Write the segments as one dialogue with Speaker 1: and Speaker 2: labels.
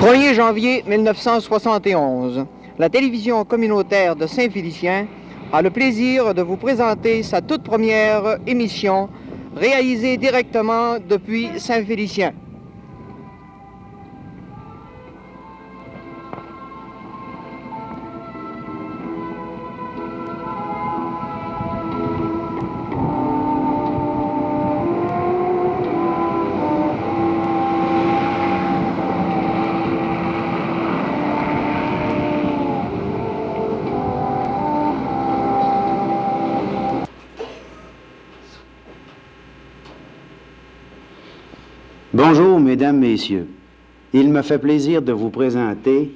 Speaker 1: 1er janvier 1971, la télévision communautaire de Saint-Félicien a le plaisir de vous présenter sa toute première émission réalisée directement depuis Saint-Félicien.
Speaker 2: Bonjour, mesdames, messieurs. Il me fait plaisir de vous présenter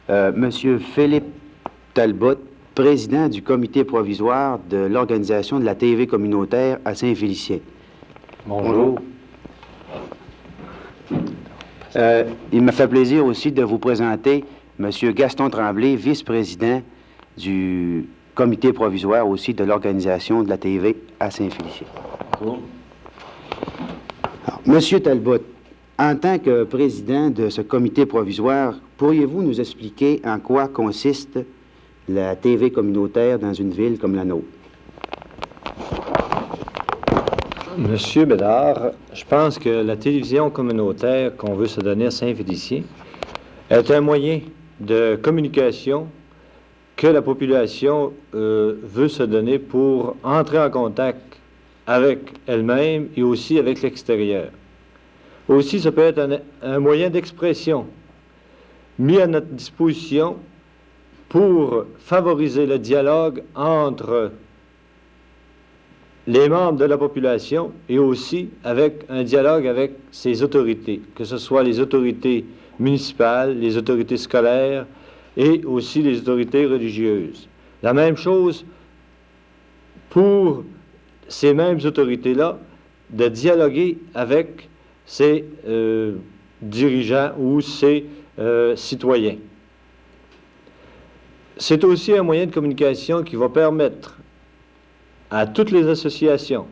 Speaker 2: Monsieur Philippe Talbot, président du comité provisoire de l'organisation de la TV communautaire à Saint-Félicien.
Speaker 3: Bonjour.
Speaker 2: Il me fait plaisir aussi de vous présenter Monsieur Gaston Tremblay, vice-président du comité provisoire aussi de l'organisation de la TV à Saint-Félicien.
Speaker 3: Bonjour.
Speaker 2: Monsieur Talbot, en tant que président de ce comité provisoire, pourriez-vous nous expliquer en quoi consiste la TV communautaire dans une ville comme la nôtre?
Speaker 3: Monsieur Bédard, je pense que la télévision communautaire qu'on veut se donner à Saint-Félicien est un moyen de communication que la population veut se donner pour entrer en contact avec elle-même et aussi avec l'extérieur. Aussi, ça peut être un moyen d'expression mis à notre disposition pour favoriser le dialogue entre les membres de la population et aussi avec un dialogue avec ses autorités, que ce soit les autorités municipales, les autorités scolaires et aussi les autorités religieuses. La même chose pour ces mêmes autorités-là, de dialoguer avec ces dirigeants ou ces citoyens. C'est aussi un moyen de communication qui va permettre à toutes les associations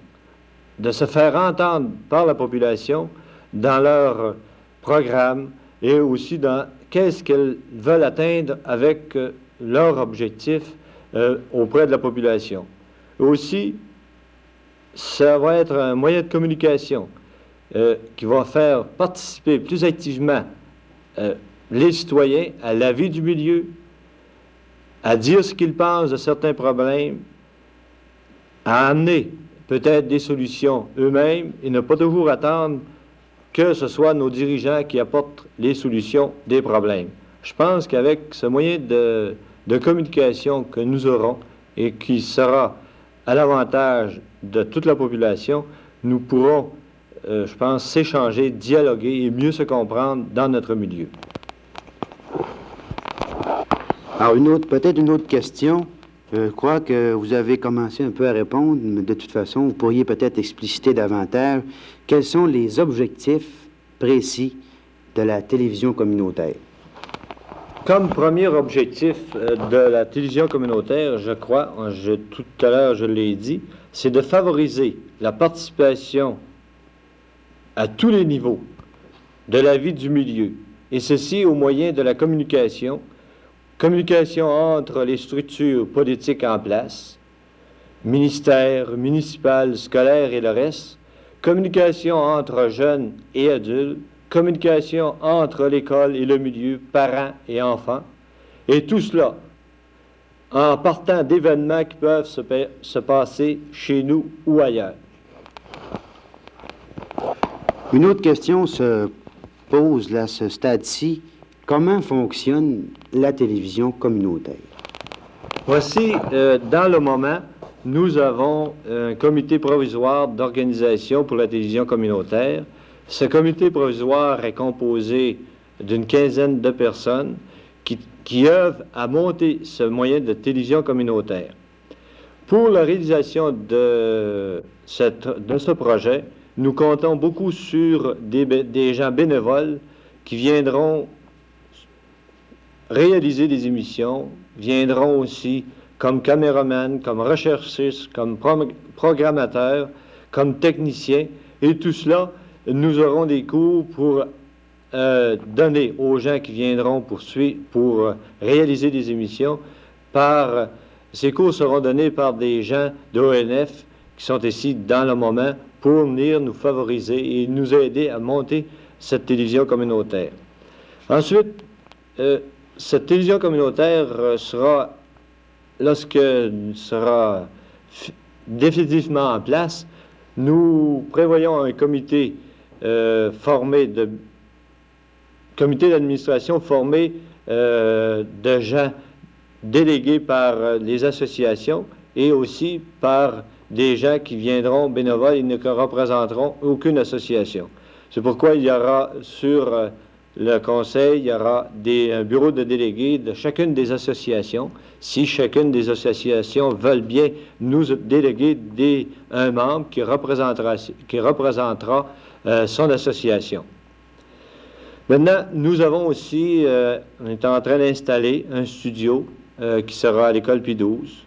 Speaker 3: de se faire entendre par la population dans leur programme et aussi dans qu'est-ce qu'elles veulent atteindre avec leur objectif auprès de la population. Aussi, ça va être un moyen de communication qui va faire participer plus activement les citoyens à la vie du milieu, à dire ce qu'ils pensent de certains problèmes, à amener peut-être des solutions eux-mêmes et ne pas toujours attendre que ce soit nos dirigeants qui apportent les solutions des problèmes. Je pense qu'avec ce moyen de communication que nous aurons et qui sera à l'avantage de toute la population, nous pourrons, je pense, s'échanger, dialoguer et mieux se comprendre dans notre milieu.
Speaker 2: Alors, peut-être une autre question. Je crois que vous avez commencé un peu à répondre, mais de toute façon, vous pourriez peut-être expliciter davantage quels sont les objectifs précis de la télévision communautaire.
Speaker 3: Comme premier objectif de la télévision communautaire, je crois, tout à l'heure je l'ai dit, c'est de favoriser la participation à tous les niveaux de la vie du milieu, et ceci au moyen de la communication entre les structures politiques en place, ministères, municipales, scolaires et le reste, communication entre jeunes et adultes, communication entre l'école et le milieu, parents et enfants, et tout cela en partant d'événements qui peuvent se passer chez nous ou ailleurs.
Speaker 2: Une autre question se pose là, à ce stade-ci. Comment fonctionne la télévision communautaire?
Speaker 3: Voici, dans le moment, nous avons un comité provisoire d'organisation pour la télévision communautaire. Ce comité provisoire est composé d'une quinzaine de personnes qui œuvrent à monter ce moyen de télévision communautaire. Pour la réalisation de ce projet, nous comptons beaucoup sur des gens bénévoles qui viendront réaliser des émissions, viendront aussi comme caméraman, comme recherchistes, comme programmateurs, comme techniciens, et tout cela, nous aurons des cours pour donnés aux gens qui viendront pour réaliser des émissions ces cours seront donnés par des gens de l'ONF qui sont ici dans le moment pour venir nous favoriser et nous aider à monter cette télévision communautaire. Ensuite, cette télévision communautaire lorsqu'elle sera définitivement en place, nous prévoyons un comité d'administration formé de gens délégués par les associations et aussi par des gens qui viendront bénévoles et ne représenteront aucune association. C'est pourquoi il y aura sur le conseil, il y aura un bureau de délégués de chacune des associations. Si chacune des associations veulent bien nous déléguer un membre qui représentera son association. Maintenant, nous avons aussi, on est en train d'installer un studio qui sera à l'école Pie XII,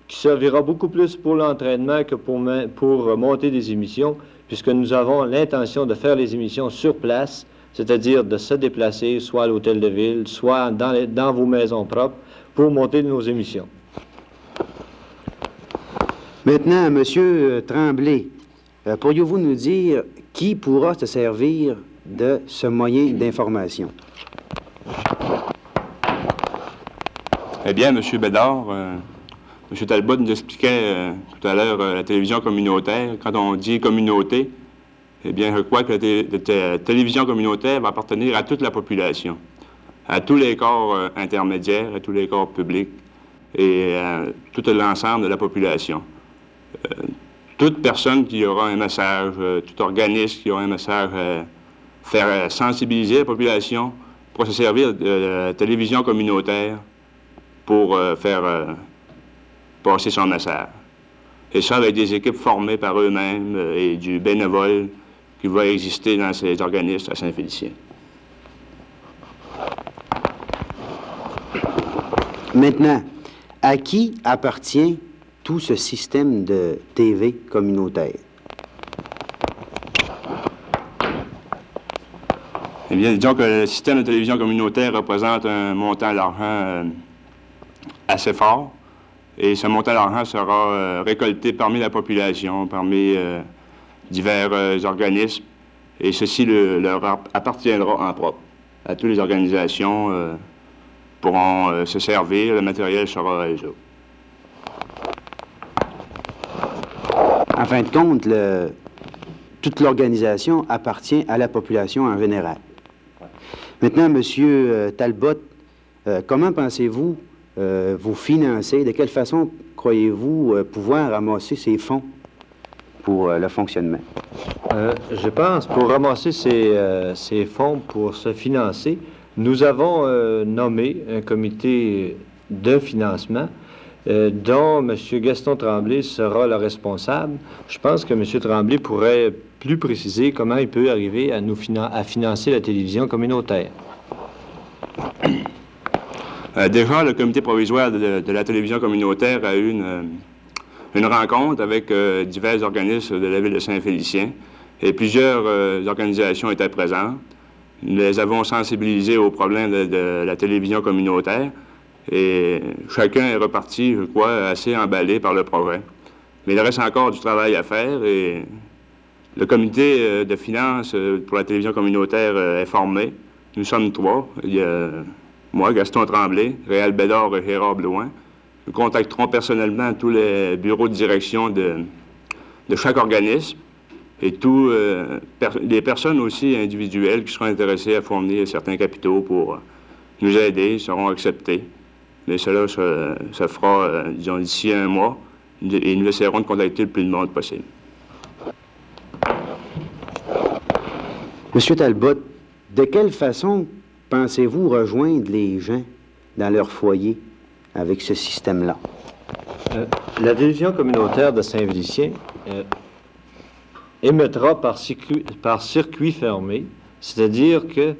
Speaker 3: qui servira beaucoup plus pour l'entraînement que pour monter des émissions, puisque nous avons l'intention de faire les émissions sur place, c'est-à-dire de se déplacer soit à l'hôtel de ville, soit dans vos maisons propres, pour monter nos émissions.
Speaker 2: Maintenant, M. Tremblay, pourriez-vous nous dire qui pourra se servir de ce moyen d'information?
Speaker 4: Eh bien, M. Bédard, M. Talbot nous expliquait tout à l'heure la télévision communautaire. Quand on dit communauté, eh bien, je crois que la télévision communautaire va appartenir à toute la population, à tous les corps intermédiaires, à tous les corps publics et à tout l'ensemble de la population. Toute personne qui aura un message, tout organisme qui aura un message à faire sensibiliser la population pour se servir de la télévision communautaire pour faire passer son message. Et ça avec des équipes formées par eux-mêmes et du bénévole qui va exister dans ces organismes à Saint-Félicien.
Speaker 2: Maintenant, à qui appartient tout ce système de TV communautaire?
Speaker 4: Eh bien, disons que le système de télévision communautaire représente un montant d'argent assez fort. Et ce montant d'argent sera récolté parmi la population, parmi divers organismes. Et ceci leur appartiendra en propre. À toutes les organisations pourront se servir, le matériel sera à eux autres.
Speaker 2: En fin de compte, toute l'organisation appartient à la population en général. Maintenant, M. Talbot, comment pensez-vous vous financer? De quelle façon croyez-vous pouvoir ramasser ces fonds pour le fonctionnement?
Speaker 3: Je pense, pour ramasser ces fonds pour se financer, nous avons nommé un comité de financement dont M. Gaston Tremblay sera le responsable. Je pense que M. Tremblay pourrait plus préciser comment il peut arriver à financer la télévision communautaire.
Speaker 4: Déjà, le comité provisoire de la télévision communautaire a eu une rencontre avec divers organismes de la ville de Saint-Félicien et plusieurs organisations étaient présentes. Nous les avons sensibilisés aux problèmes de la télévision communautaire et chacun est reparti, je crois, assez emballé par le projet. Mais il reste encore du travail à faire et le comité de finances pour la télévision communautaire est formé. Nous sommes 3. Il y a moi, Gaston Tremblay, Réal Bédard et Gérard Blouin. Nous contacterons personnellement tous les bureaux de direction de chaque organisme et tous les personnes aussi individuelles qui seront intéressées à fournir certains capitaux pour nous aider seront acceptés. Mais cela se fera, disons, d'ici 1 mois et nous essaierons de contacter le plus de monde possible.
Speaker 2: Monsieur Talbot, de quelle façon pensez-vous rejoindre les gens dans leur foyer avec ce système-là?
Speaker 3: La télévision communautaire de Saint-Félicien émettra par circuit fermé, c'est-à-dire que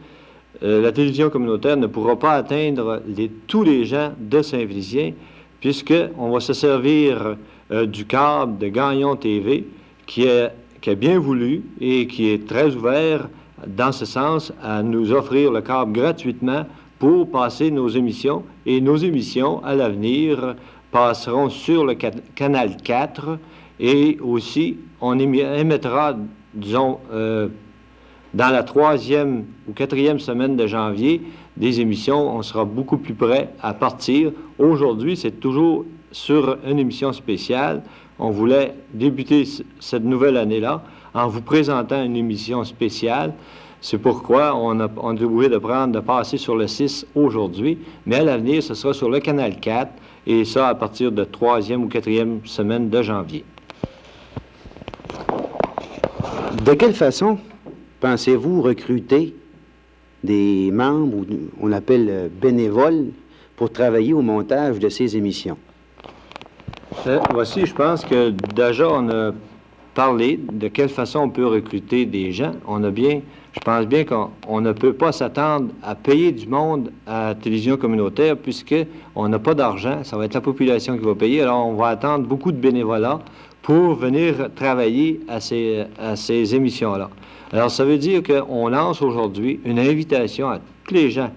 Speaker 3: la télévision communautaire ne pourra pas atteindre tous les gens de Saint-Félicien, puisqu'on va se servir du câble de Gagnon TV, qui qui a bien voulu et qui est très ouvert dans ce sens à nous offrir le câble gratuitement pour passer nos émissions. Et nos émissions, à l'avenir, passeront sur le canal 4 et aussi on émettra, disons, dans la 3e ou 4e semaine de janvier, des émissions, on sera beaucoup plus près à partir. Aujourd'hui, c'est toujours sur une émission spéciale. On voulait débuter cette nouvelle année-là en vous présentant une émission spéciale. C'est pourquoi on a obligé de passer sur le 6 aujourd'hui, mais à l'avenir, ce sera sur le canal 4, et ça à partir de 3e ou 4e semaine de janvier.
Speaker 2: De quelle façon pensez-vous recruter des membres, ou on appelle bénévoles, pour travailler au montage de ces émissions?
Speaker 3: Voici, je pense que déjà on a parlé de quelle façon on peut recruter des gens. Je pense bien qu'on ne peut pas s'attendre à payer du monde à la télévision communautaire puisqu'on n'a pas d'argent. Ça va être la population qui va payer. Alors, on va attendre beaucoup de bénévolat pour venir travailler à ces émissions-là. Alors, ça veut dire qu'on lance aujourd'hui une invitation à tous les gens,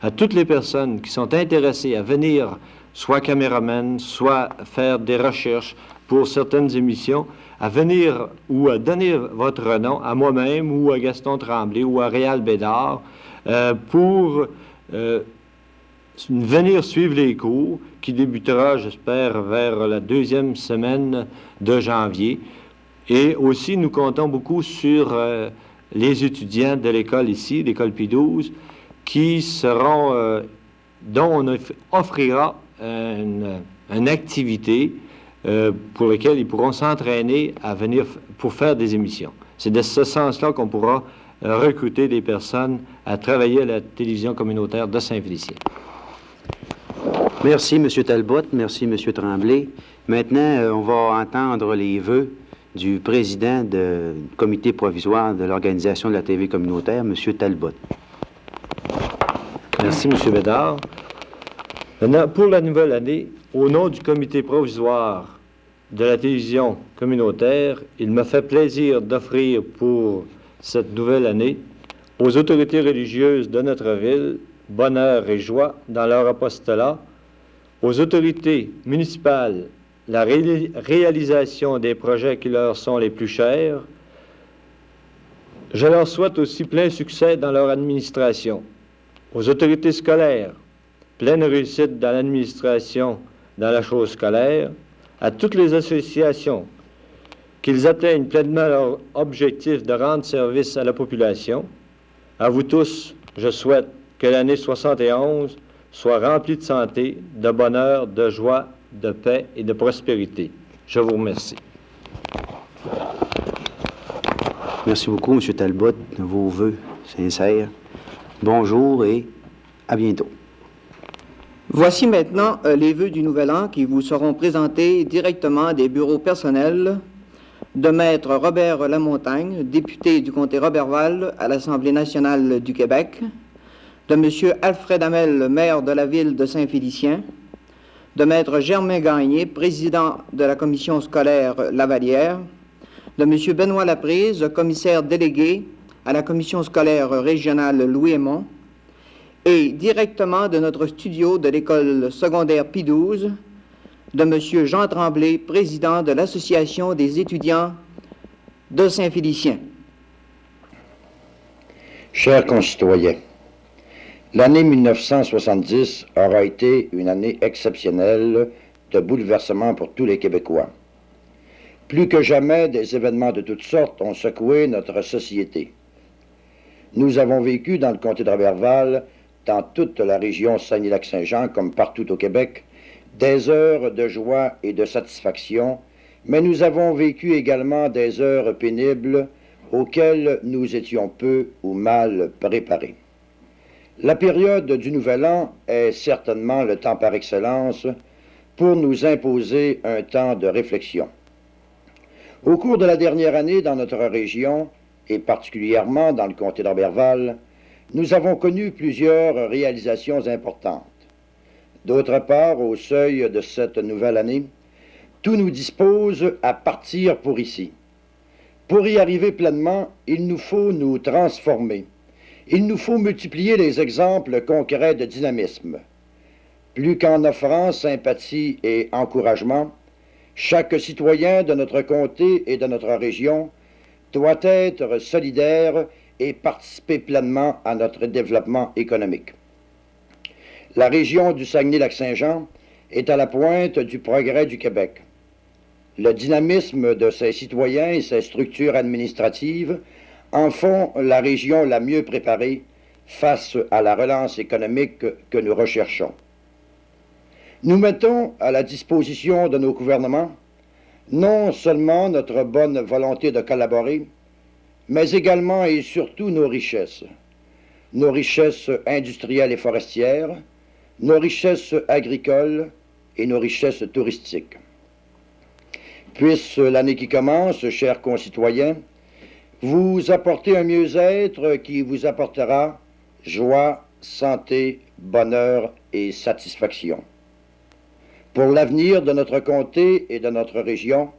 Speaker 3: à toutes les personnes qui sont intéressées à venir, soit caméraman, soit faire des recherches pour certaines émissions, à venir ou à donner votre nom à moi-même ou à Gaston Tremblay ou à Réal Bédard pour venir suivre les cours qui débutera, j'espère, vers la 2e semaine de janvier. Et aussi, nous comptons beaucoup sur les étudiants de l'école ici, l'école P12, qui seront, dont on offrira une activité pour laquelle ils pourront s'entraîner à venir pour faire des émissions. C'est de ce sens-là qu'on pourra recruter des personnes à travailler à la télévision communautaire de Saint-Félicien.
Speaker 2: Merci, M. Talbot. Merci, M. Tremblay. Maintenant, on va entendre les vœux du président du comité provisoire de l'organisation de la TV communautaire, M. Talbot.
Speaker 3: Merci, M. Bédard. Maintenant, pour la nouvelle année, au nom du comité provisoire de la télévision communautaire, il me fait plaisir d'offrir pour cette nouvelle année aux autorités religieuses de notre ville bonheur et joie dans leur apostolat, aux autorités municipales la réalisation des projets qui leur sont les plus chers. Je leur souhaite aussi plein succès dans leur administration. Aux autorités scolaires, pleine réussite dans l'administration, dans la chose scolaire, à toutes les associations, qu'ils atteignent pleinement leur objectif de rendre service à la population. À vous tous, je souhaite que l'année 71 soit remplie de santé, de bonheur, de joie, de paix et de prospérité. Je vous remercie.
Speaker 2: Merci beaucoup, M. Talbot, de vos vœux sincères. Bonjour et à bientôt.
Speaker 1: Voici maintenant les vœux du Nouvel An qui vous seront présentés directement des bureaux personnels de Maître Robert Lamontagne, député du comté Roberval à l'Assemblée nationale du Québec, de M. Alfred Hamel, maire de la ville de Saint-Félicien, de Maître Germain Gagné, président de la commission scolaire Lavalière, de M. Benoît Laprise, commissaire délégué à la commission scolaire régionale Louis-Aymon, et directement de notre studio de l'école secondaire P12, de M. Jean Tremblay, président de l'Association des étudiants de Saint-Félicien.
Speaker 5: Chers concitoyens, l'année 1970 aura été une année exceptionnelle de bouleversement pour tous les Québécois. Plus que jamais, des événements de toutes sortes ont secoué notre société. Nous avons vécu dans le comté de Roberval, dans toute la région Saguenay-Lac-Saint-Jean, comme partout au Québec, des heures de joie et de satisfaction, mais nous avons vécu également des heures pénibles auxquelles nous étions peu ou mal préparés. La période du Nouvel An est certainement le temps par excellence pour nous imposer un temps de réflexion. Au cours de la dernière année dans notre région, et particulièrement dans le comté d'Roberval, nous avons connu plusieurs réalisations importantes. D'autre part, au seuil de cette nouvelle année, tout nous dispose à partir pour ici. Pour y arriver pleinement, il nous faut nous transformer. Il nous faut multiplier les exemples concrets de dynamisme. Plus qu'en offrant sympathie et encouragement, chaque citoyen de notre comté et de notre région doit être solidaire et participer pleinement à notre développement économique. La région du Saguenay-Lac-Saint-Jean est à la pointe du progrès du Québec. Le dynamisme de ses citoyens et ses structures administratives en font la région la mieux préparée face à la relance économique que nous recherchons. Nous mettons à la disposition de nos gouvernements non seulement notre bonne volonté de collaborer, mais également et surtout nos richesses industrielles et forestières, nos richesses agricoles et nos richesses touristiques. Puisse l'année qui commence, chers concitoyens, vous apporter un mieux-être qui vous apportera joie, santé, bonheur et satisfaction. Pour l'avenir de notre comté et de notre région,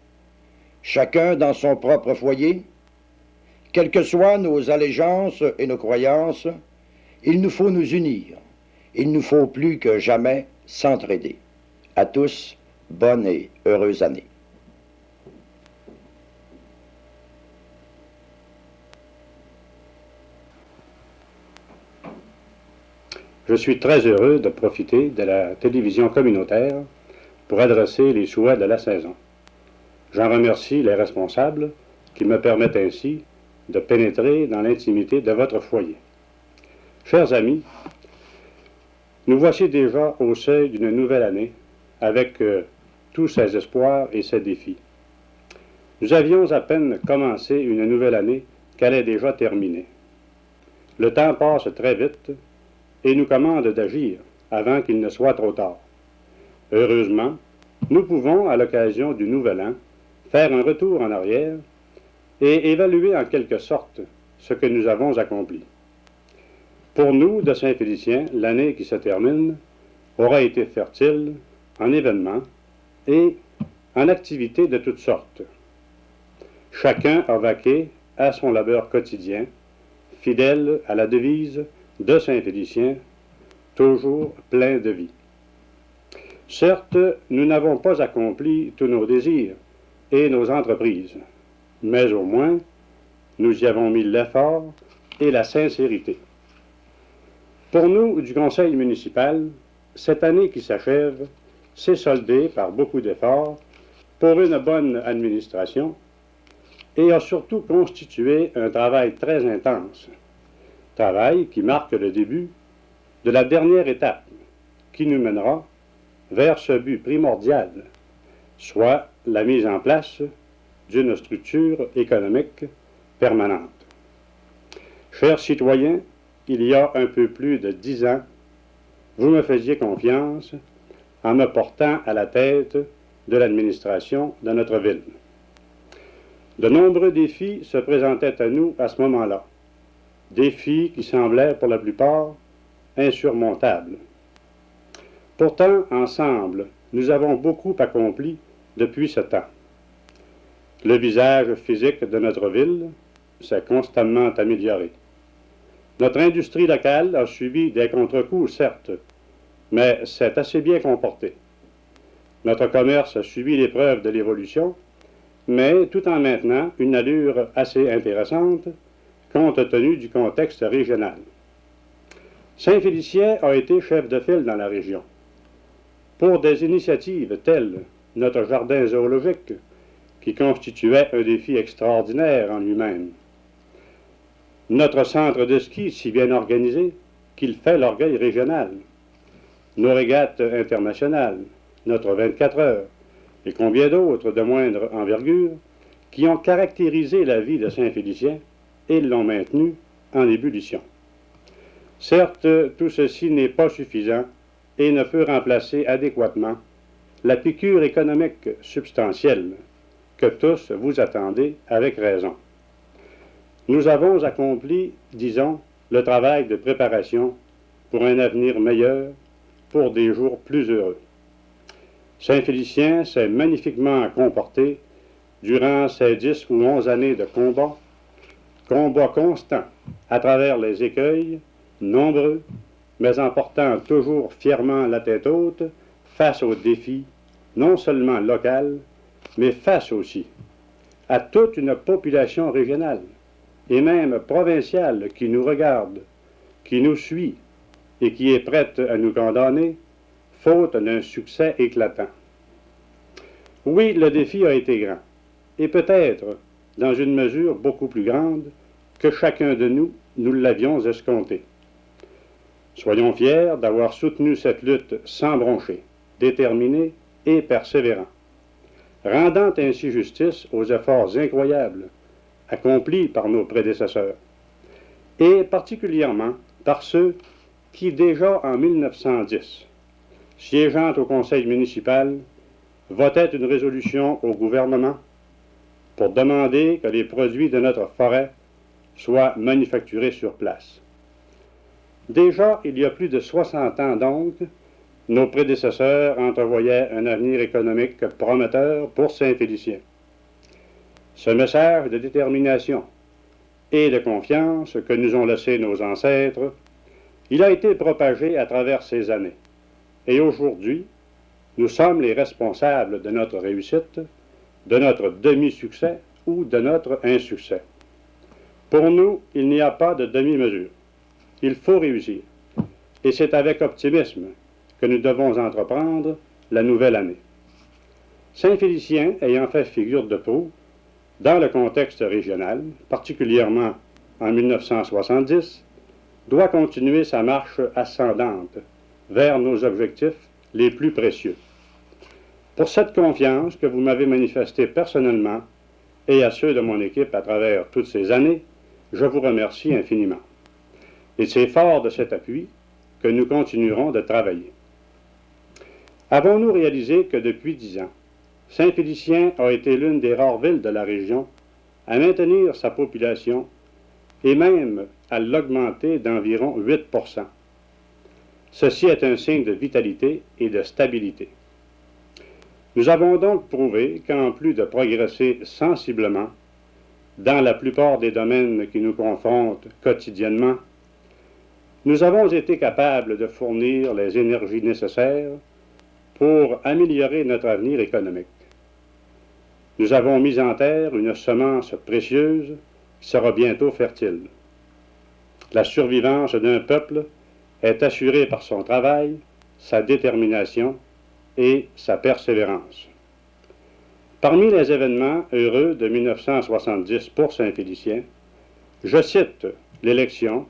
Speaker 5: chacun dans son propre foyer, quelles que soient nos allégeances et nos croyances, il nous faut nous unir. Il nous faut plus que jamais s'entraider. À tous, bonne et heureuse année.
Speaker 6: Je suis très heureux de profiter de la télévision communautaire pour adresser les souhaits de la saison. J'en remercie les responsables qui me permettent ainsi de pénétrer dans l'intimité de votre foyer. Chers amis, nous voici déjà au seuil d'une nouvelle année avec tous ses espoirs et ses défis. Nous avions à peine commencé une nouvelle année qu'elle est déjà terminée. Le temps passe très vite et nous commande d'agir avant qu'il ne soit trop tard. Heureusement, nous pouvons, à l'occasion du Nouvel An, faire un retour en arrière et évaluer en quelque sorte ce que nous avons accompli. Pour nous, de Saint-Félicien, l'année qui se termine aura été fertile en événements et en activités de toutes sortes. Chacun a vaqué à son labeur quotidien, fidèle à la devise de Saint-Félicien, toujours plein de vie. Certes, nous n'avons pas accompli tous nos désirs et nos entreprises, mais au moins, nous y avons mis l'effort et la sincérité. Pour nous, du conseil municipal, cette année qui s'achève s'est soldée par beaucoup d'efforts pour une bonne administration et a surtout constitué un travail très intense. Travail qui marque le début de la dernière étape qui nous mènera vers ce but primordial, soit la mise en place d'une structure économique permanente. Chers citoyens, il y a un peu plus de 10 ans, vous me faisiez confiance en me portant à la tête de l'administration de notre ville. De nombreux défis se présentaient à nous à ce moment-là. Défis qui semblaient pour la plupart insurmontables. Pourtant, ensemble, nous avons beaucoup accompli depuis ce temps. Le visage physique de notre ville s'est constamment amélioré. Notre industrie locale a subi des contre-coups, certes, mais s'est assez bien comportée. Notre commerce a subi l'épreuve de l'évolution, mais tout en maintenant une allure assez intéressante compte tenu du contexte régional. Saint-Félicien a été chef de file dans la région. Pour des initiatives telles notre jardin zoologique, qui constituait un défi extraordinaire en lui-même, notre centre de ski si bien organisé qu'il fait l'orgueil régional, nos régates internationales, notre 24 heures, et combien d'autres de moindre envergure qui ont caractérisé la vie de Saint-Félicien et l'ont maintenu en ébullition. Certes, tout ceci n'est pas suffisant et ne peut remplacer adéquatement la piqûre économique substantielle que tous vous attendez avec raison. Nous avons accompli, disons, le travail de préparation pour un avenir meilleur, pour des jours plus heureux. Saint-Félicien s'est magnifiquement comporté durant ces 10 ou 11 années de combat constant à travers les écueils, nombreux, mais en portant toujours fièrement la tête haute face aux défis, non seulement locaux, mais face aussi à toute une population régionale et même provinciale qui nous regarde, qui nous suit et qui est prête à nous condamner, faute d'un succès éclatant. Oui, le défi a été grand, et peut-être dans une mesure beaucoup plus grande que chacun de nous l'avions escompté. Soyons fiers d'avoir soutenu cette lutte sans broncher, déterminée et persévérant, rendant ainsi justice aux efforts incroyables accomplis par nos prédécesseurs, et particulièrement par ceux qui, déjà en 1910, siégeant au conseil municipal, votaient une résolution au gouvernement pour demander que les produits de notre forêt soient manufacturés sur place. Déjà, il y a plus de 60 ans donc, nos prédécesseurs entrevoyaient un avenir économique prometteur pour Saint-Félicien. Ce message de détermination et de confiance que nous ont laissé nos ancêtres, il a été propagé à travers ces années. Et aujourd'hui, nous sommes les responsables de notre réussite, de notre demi-succès ou de notre insuccès. Pour nous, il n'y a pas de demi-mesure. Il faut réussir. Et c'est avec optimisme que nous devons entreprendre la nouvelle année. Saint-Félicien ayant fait figure de proue dans le contexte régional, particulièrement en 1970, doit continuer sa marche ascendante vers nos objectifs les plus précieux. Pour cette confiance que vous m'avez manifestée personnellement et à ceux de mon équipe à travers toutes ces années, je vous remercie infiniment. Et c'est fort de cet appui que nous continuerons de travailler. Avons-nous réalisé que depuis 10 ans, Saint-Félicien a été l'une des rares villes de la région à maintenir sa population et même à l'augmenter d'environ 8%. Ceci est un signe de vitalité et de stabilité. Nous avons donc prouvé qu'en plus de progresser sensiblement dans la plupart des domaines qui nous confrontent quotidiennement, nous avons été capables de fournir les énergies nécessaires pour améliorer notre avenir économique. Nous avons mis en terre une semence précieuse qui sera bientôt fertile. La survivance d'un peuple est assurée par son travail, sa détermination et sa persévérance. Parmi les événements heureux de 1970 pour Saint-Félicien, je cite l'élection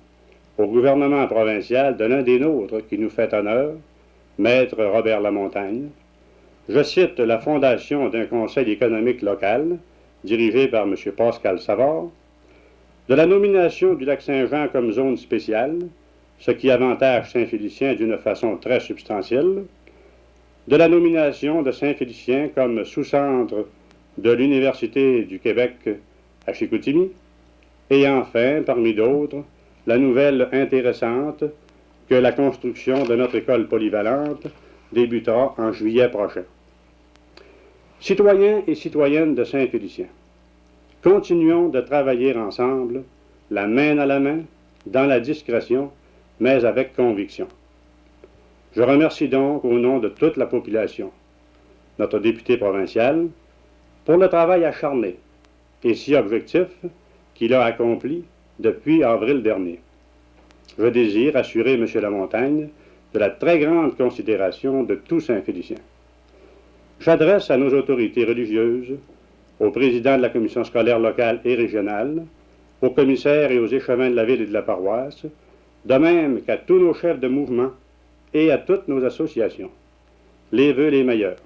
Speaker 6: au gouvernement provincial de l'un des nôtres qui nous fait honneur, Maître Robert Lamontagne. Je cite la fondation d'un conseil économique local, dirigé par M. Pascal Savard, de la nomination du Lac-Saint-Jean comme zone spéciale, ce qui avantage Saint-Félicien d'une façon très substantielle, de la nomination de Saint-Félicien comme sous-centre de l'Université du Québec à Chicoutimi, et enfin, parmi d'autres, la nouvelle intéressante que la construction de notre école polyvalente débutera en juillet prochain. Citoyens et citoyennes de Saint-Félicien, continuons de travailler ensemble, la main dans la main, dans la discrétion, mais avec conviction. Je remercie donc au nom de toute la population, notre député provincial, pour le travail acharné et si objectif qu'il a accompli depuis avril dernier. Je désire assurer M. Lamontagne de la très grande considération de tout Saint-Félicien. J'adresse à nos autorités religieuses, au président de la commission scolaire locale et régionale, aux commissaires et aux échevins de la ville et de la paroisse, de même qu'à tous nos chefs de mouvement et à toutes nos associations, les vœux les meilleurs.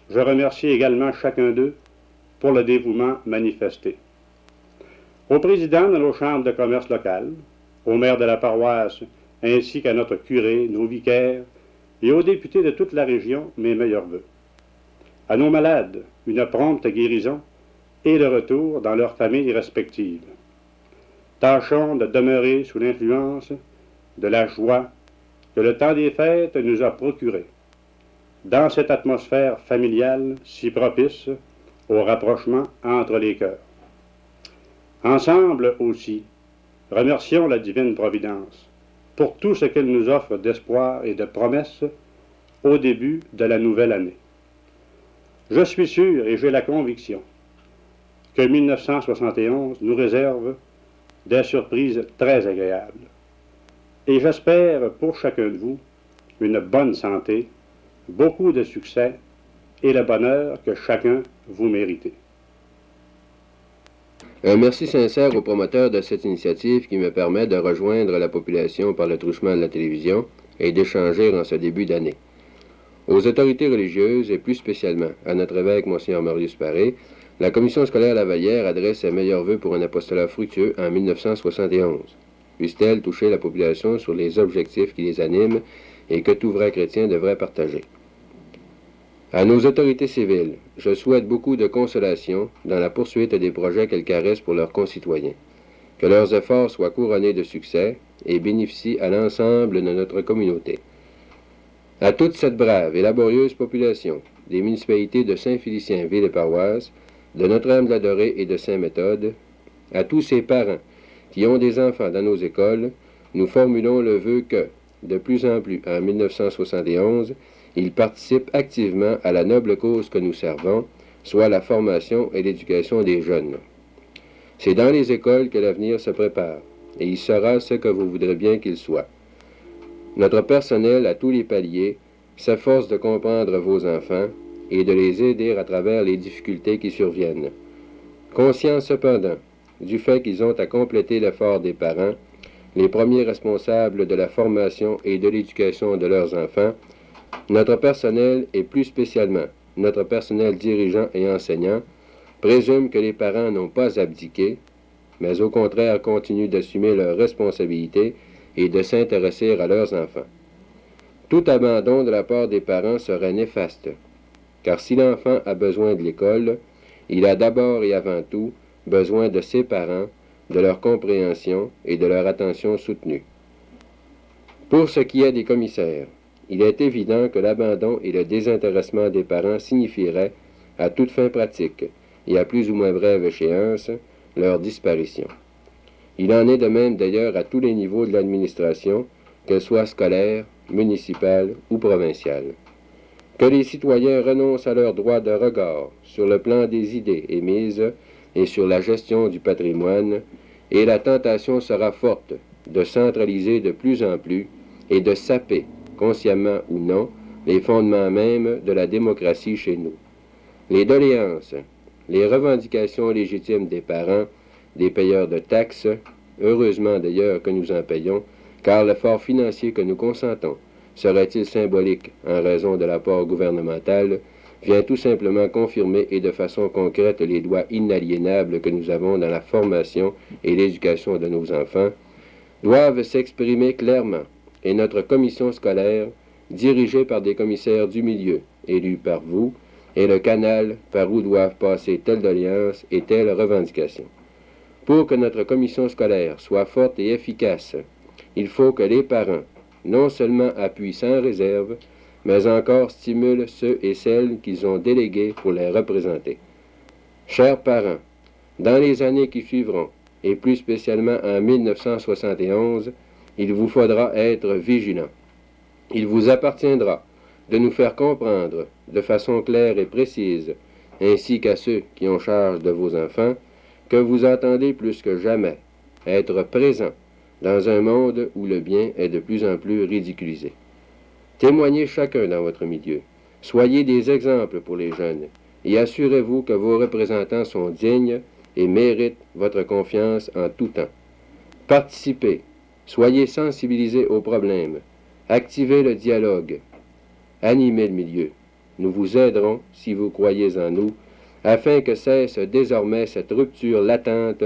Speaker 6: Je remercie également chacun d'eux pour le dévouement manifesté. Au président de nos chambres de commerce locales, au maire de la paroisse, ainsi qu'à notre curé, nos vicaires, et aux députés de toute la région, mes meilleurs vœux. À nos malades, une prompte guérison et le retour dans leurs familles respectives. Tâchons de demeurer sous l'influence de la joie que le temps des fêtes nous a procuré. Dans cette atmosphère familiale si propice au rapprochement entre les cœurs. Ensemble aussi, remercions la divine Providence pour tout ce qu'elle nous offre d'espoir et de promesses au début de la nouvelle année. Je suis sûr et j'ai la conviction que 1971 nous réserve des surprises très agréables. Et j'espère pour chacun de vous une bonne santé, beaucoup de succès et le bonheur que chacun vous méritez.
Speaker 7: Un merci sincère aux promoteurs de cette initiative qui me permet de rejoindre la population par le truchement de la télévision et d'échanger en ce début d'année. Aux autorités religieuses et plus spécialement à notre évêque Mgr Marius Paré, la commission scolaire Lavallière adresse ses meilleurs vœux pour un apostolat fructueux en 1971. Puisse-t-elle toucher la population sur les objectifs qui les animent et que tout vrai chrétien devrait partager. À nos autorités civiles, je souhaite beaucoup de consolation dans la poursuite des projets qu'elles caressent pour leurs concitoyens. Que leurs efforts soient couronnés de succès et bénéficient à l'ensemble de notre communauté. À toute cette brave et laborieuse population des municipalités de Saint-Félicien, ville et paroisse, de Notre-Dame-de-la-Dorée et de Saint-Méthode, à tous ces parents qui ont des enfants dans nos écoles, nous formulons le vœu que, de plus en plus en 1971, ils participent activement à la noble cause que nous servons, soit la formation et l'éducation des jeunes. C'est dans les écoles que l'avenir se prépare, et il sera ce que vous voudrez bien qu'il soit. Notre personnel à tous les paliers s'efforce de comprendre vos enfants et de les aider à travers les difficultés qui surviennent. Conscients cependant du fait qu'ils ont à compléter l'effort des parents, les premiers responsables de la formation et de l'éducation de leurs enfants, notre personnel et plus spécialement notre personnel dirigeant et enseignant présume que les parents n'ont pas abdiqué, mais au contraire continuent d'assumer leurs responsabilités et de s'intéresser à leurs enfants. Tout abandon de la part des parents serait néfaste, car si l'enfant a besoin de l'école, il a d'abord et avant tout besoin de ses parents, de leur compréhension et de leur attention soutenue. Pour ce qui est des commissaires, il est évident que l'abandon et le désintéressement des parents signifieraient, à toute fin pratique et à plus ou moins brève échéance, leur disparition. Il en est de même d'ailleurs à tous les niveaux de l'administration, qu'elle soit scolaire, municipale ou provinciale. Que les citoyens renoncent à leur droit de regard sur le plan des idées émises et sur la gestion du patrimoine, et la tentation sera forte de centraliser de plus en plus et de saper, consciemment ou non, les fondements mêmes de la démocratie chez nous. Les doléances, les revendications légitimes des parents, des payeurs de taxes, heureusement d'ailleurs que nous en payons, car l'effort financier que nous consentons, serait-il symbolique en raison de l'apport gouvernemental, vient tout simplement confirmer et de façon concrète les droits inaliénables que nous avons dans la formation et l'éducation de nos enfants, doivent s'exprimer clairement, et notre commission scolaire, dirigée par des commissaires du milieu, élus par vous, est le canal par où doivent passer telle doléance et telle revendication. Pour que notre commission scolaire soit forte et efficace, il faut que les parents, non seulement appuient sans réserve, mais encore stimulent ceux et celles qu'ils ont délégués pour les représenter. Chers parents, dans les années qui suivront, et plus spécialement en 1971, il vous faudra être vigilants. Il vous appartiendra de nous faire comprendre de façon claire et précise, ainsi qu'à ceux qui ont charge de vos enfants, que vous entendez plus que jamais être présents dans un monde où le bien est de plus en plus ridiculisé. Témoignez chacun dans votre milieu. Soyez des exemples pour les jeunes et assurez-vous que vos représentants sont dignes et méritent votre confiance en tout temps. Participez, soyez sensibilisés aux problèmes, activez le dialogue, animez le milieu. Nous vous aiderons, si vous croyez en nous, afin que cesse désormais cette rupture latente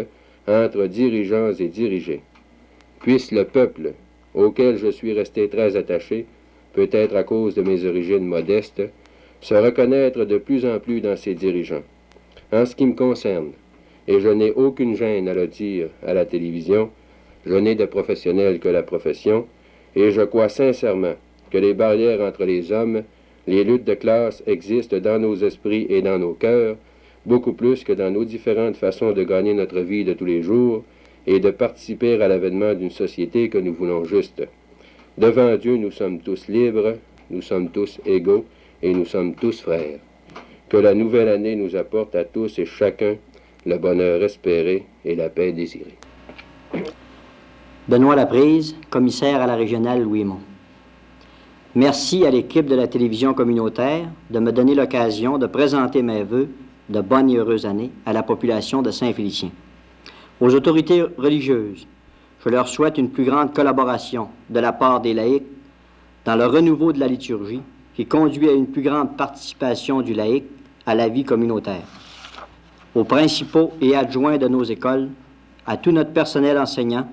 Speaker 7: entre dirigeants et dirigés. Puisse le peuple, auquel je suis resté très attaché, peut-être à cause de mes origines modestes, se reconnaître de plus en plus dans ses dirigeants. En ce qui me concerne, et je n'ai aucune gêne à le dire à la télévision, je n'ai de professionnel que la profession, et je crois sincèrement que les barrières entre les hommes, les luttes de classe existent dans nos esprits et dans nos cœurs, beaucoup plus que dans nos différentes façons de gagner notre vie de tous les jours et de participer à l'avènement d'une société que nous voulons juste. Devant Dieu, nous sommes tous libres, nous sommes tous égaux et nous sommes tous frères. Que la nouvelle année nous apporte à tous et chacun le bonheur espéré et la paix désirée.
Speaker 8: Benoît Laprise, commissaire à la régionale Louis-Aymon. Merci à l'équipe de la télévision communautaire de me donner l'occasion de présenter mes vœux de bonne et heureuse année à la population de Saint-Félicien. Aux autorités religieuses, je leur souhaite une plus grande collaboration de la part des laïcs dans le renouveau de la liturgie qui conduit à une plus grande participation du laïc à la vie communautaire. Aux principaux et adjoints de nos écoles, à tout notre personnel enseignant,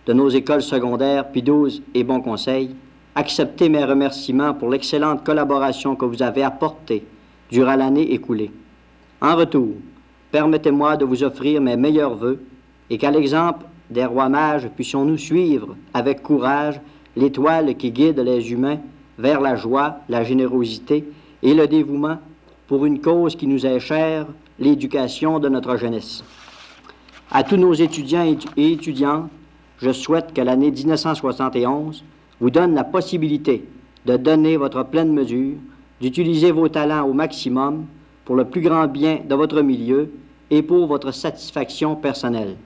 Speaker 8: de nos écoles secondaires, P12 et Bon Conseil, acceptez mes remerciements pour l'excellente collaboration que vous avez apportée durant l'année écoulée. En retour, permettez-moi de vous offrir mes meilleurs vœux et qu'à l'exemple des rois mages, puissions-nous suivre avec courage l'étoile qui guide les humains vers la joie, la générosité et le dévouement pour une cause qui nous est chère, l'éducation de notre jeunesse. À tous nos étudiants et étudiantes, je souhaite que l'année 1971 vous donne la possibilité de donner votre pleine mesure, d'utiliser vos talents au maximum pour le plus grand bien de votre milieu et pour votre satisfaction personnelle.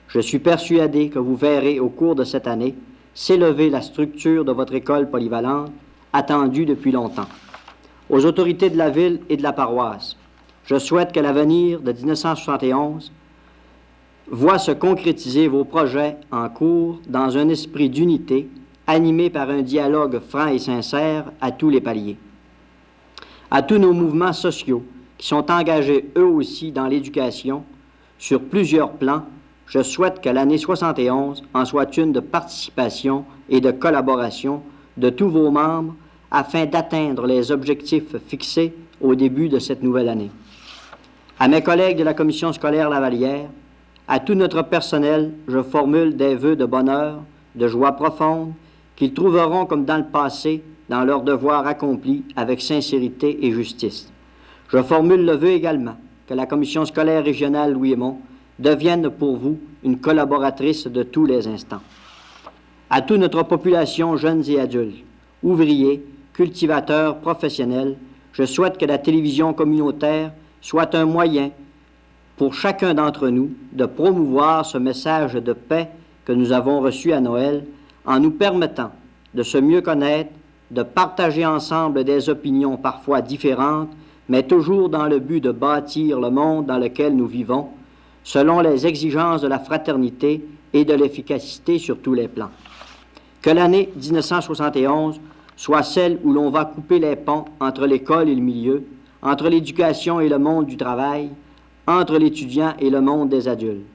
Speaker 8: Je suis persuadé que vous verrez au cours de cette année s'élever la structure de votre école polyvalente attendue depuis longtemps. Aux autorités de la ville et de la paroisse, je souhaite que l'avenir de 1971 voit se concrétiser vos projets en cours dans un esprit d'unité animé par un dialogue franc et sincère à tous les paliers. À tous nos mouvements sociaux qui sont engagés eux aussi dans l'éducation, sur plusieurs plans, je souhaite que l'année 71 en soit une de participation et de collaboration de tous vos membres afin d'atteindre les objectifs fixés au début de cette nouvelle année. À mes collègues de la commission scolaire Lavalière, à tout notre personnel, je formule des vœux de bonheur, de joie profonde, qu'ils trouveront comme dans le passé, dans leur devoir accompli avec sincérité et justice. Je formule le vœu également que la commission scolaire régionale Louis-Aymon devienne pour vous une collaboratrice de tous les instants. À toute notre population, jeunes et adultes, ouvriers, cultivateurs, professionnels, je souhaite que la télévision communautaire soit un moyen pour chacun d'entre nous de promouvoir ce message de paix que nous avons reçu à Noël en nous permettant de se mieux connaître, de partager ensemble des opinions parfois différentes, mais toujours dans le but de bâtir le monde dans lequel nous vivons, selon les exigences de la fraternité et de l'efficacité sur tous les plans. Que l'année 1971 soit celle où l'on va couper les ponts entre l'école et le milieu, entre l'éducation et le monde du travail, entre l'étudiant et le monde des adultes.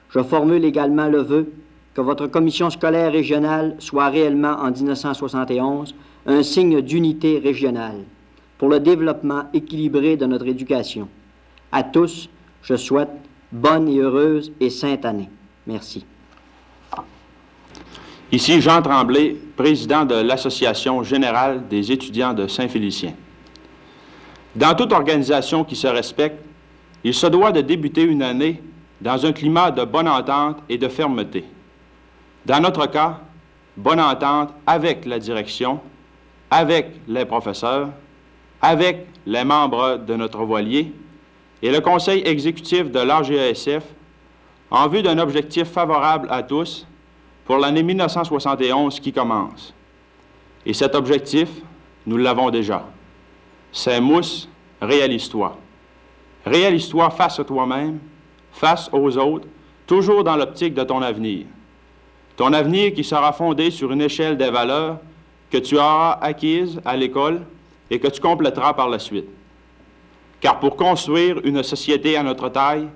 Speaker 8: Je formule également le vœu que votre commission scolaire régionale soit réellement en 1971 un signe d'unité régionale pour le développement équilibré de notre éducation. À tous, je souhaite bonne et heureuse et sainte année. Merci.
Speaker 4: Ici Jean Tremblay, président de l'Association générale des étudiants de Saint-Félicien. Dans toute organisation qui se respecte, il se doit de débuter une année dans un climat de bonne entente et de fermeté. Dans notre cas, bonne entente avec la direction, avec les professeurs, avec les membres de notre voilier et le conseil exécutif de l'AGESF en vue d'un objectif favorable à tous pour l'année 1971 qui commence. Et cet objectif, nous l'avons déjà. C'est Mousse, réalise-toi. Réalise-toi face à toi-même, face aux autres, toujours dans l'optique de ton avenir. Ton avenir qui sera fondé sur une échelle des valeurs que tu auras acquises à l'école et que tu compléteras par la suite. Car pour construire une société à notre taille,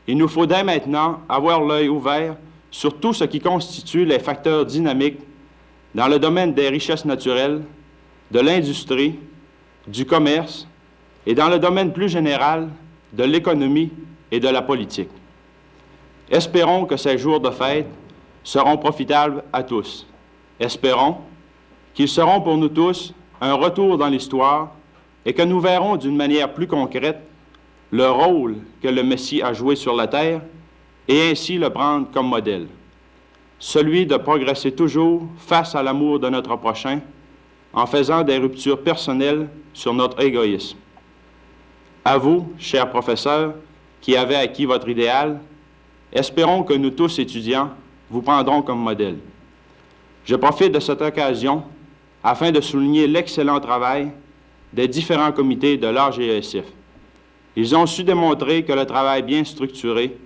Speaker 4: il nous faut dès maintenant avoir l'œil ouvert sur tout ce qui constitue les facteurs dynamiques dans le domaine des richesses naturelles, de l'industrie, du commerce et dans le domaine plus général de l'économie et de la politique. Espérons que ces jours de fête seront profitables à tous. Espérons qu'ils seront pour nous tous un retour dans l'histoire et que nous verrons d'une manière plus concrète le rôle que le Messie a joué sur la terre et ainsi le prendre comme modèle, celui de progresser toujours face à l'amour de notre prochain en faisant des ruptures personnelles sur notre égoïsme. À vous, chers professeurs, qui avez acquis votre idéal, espérons que nous tous étudiants vous prendrons comme modèle. Je profite de cette occasion afin de souligner l'excellent travail des différents comités de l'AGESF. Ils ont su démontrer que le travail bien structuré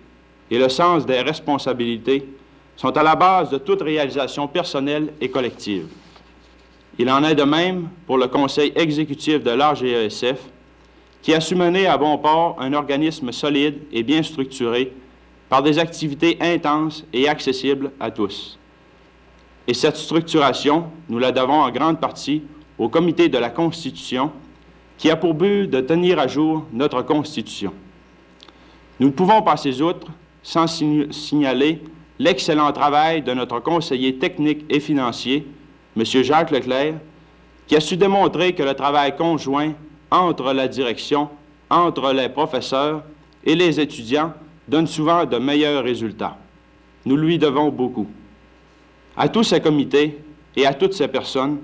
Speaker 4: et le sens des responsabilités sont à la base de toute réalisation personnelle et collective. Il en est de même pour le conseil exécutif de l'AGESF, qui a su mener à bon port un organisme solide et bien structuré par des activités intenses et accessibles à tous. Et cette structuration, nous la devons en grande partie au Comité de la Constitution, qui a pour but de tenir à jour notre Constitution. Nous ne pouvons passer outre sans signaler l'excellent travail de notre conseiller technique et financier, M. Jacques Leclerc, qui a su démontrer que le travail conjoint entre la direction, entre les professeurs et les étudiants donne souvent de meilleurs résultats. Nous lui devons beaucoup. À tous ces comités et à toutes ces personnes,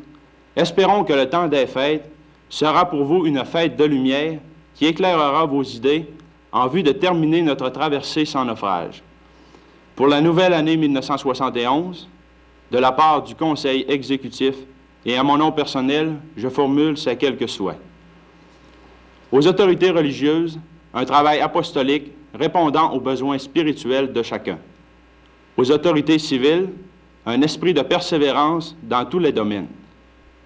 Speaker 4: espérons que le temps des fêtes sera pour vous une fête de lumière qui éclairera vos idées en vue de terminer notre traversée sans naufrage. Pour la nouvelle année 1971, de la part du Conseil exécutif et à mon nom personnel, je formule ces quelques souhaits. Aux autorités religieuses, un travail apostolique répondant aux besoins spirituels de chacun. Aux autorités civiles, un esprit de persévérance dans tous les domaines.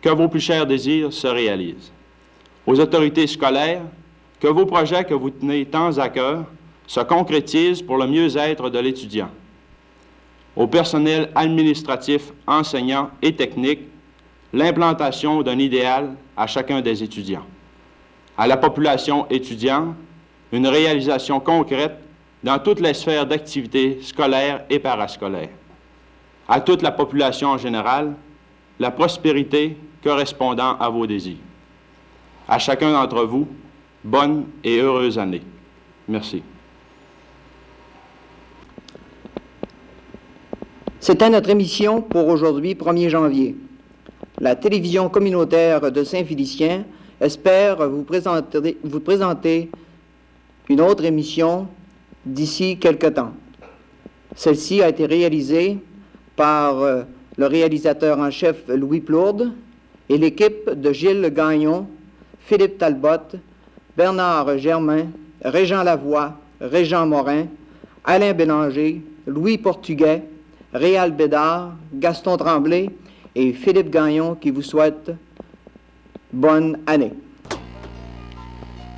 Speaker 4: Que vos plus chers désirs se réalisent. Aux autorités scolaires, que vos projets que vous tenez tant à cœur se concrétisent pour le mieux-être de l'étudiant. Au personnel administratif, enseignant et technique, l'implantation d'un idéal à chacun des étudiants. À la population étudiante, une réalisation concrète dans toutes les sphères d'activité scolaires et parascolaires. À toute la population en général, la prospérité correspondant à vos désirs. À chacun d'entre vous, bonne et heureuse année. Merci.
Speaker 1: C'était notre émission pour aujourd'hui, 1er janvier. La télévision communautaire de Saint-Félicien espère vous présenter une autre émission d'ici quelque temps. Celle-ci a été réalisée par le réalisateur en chef Louis Plourde et l'équipe de Gilles Gagnon, Philippe Talbot, Bernard Germain, Régent Lavoie, Régent Morin, Alain Bélanger, Louis Portugais, Réal Bédard, Gaston Tremblay et Philippe Gagnon qui vous souhaitent bonne année.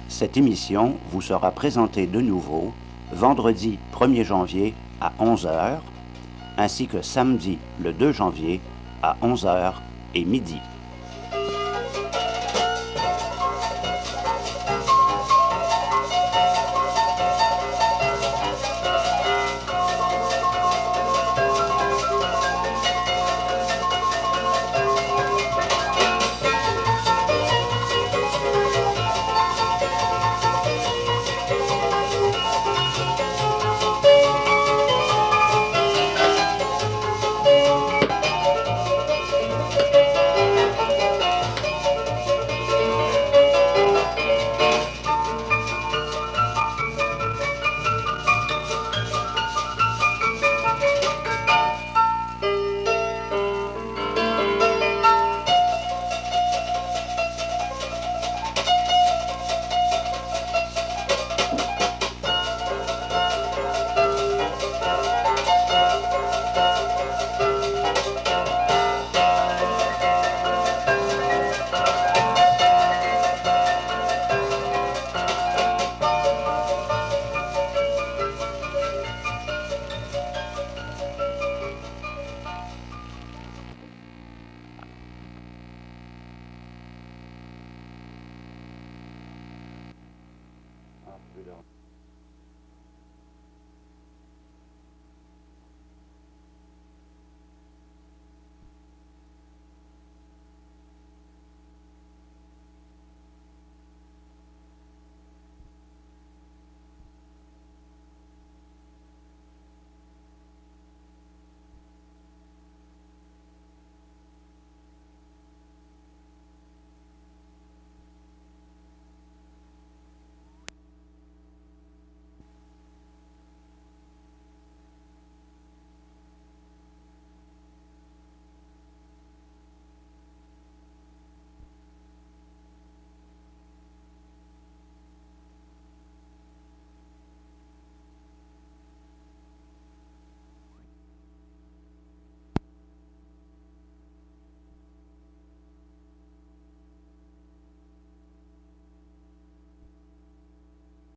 Speaker 9: Cette émission vous sera présentée de nouveau vendredi 1er janvier à 11h, ainsi que samedi le 2 janvier à 11h et midi.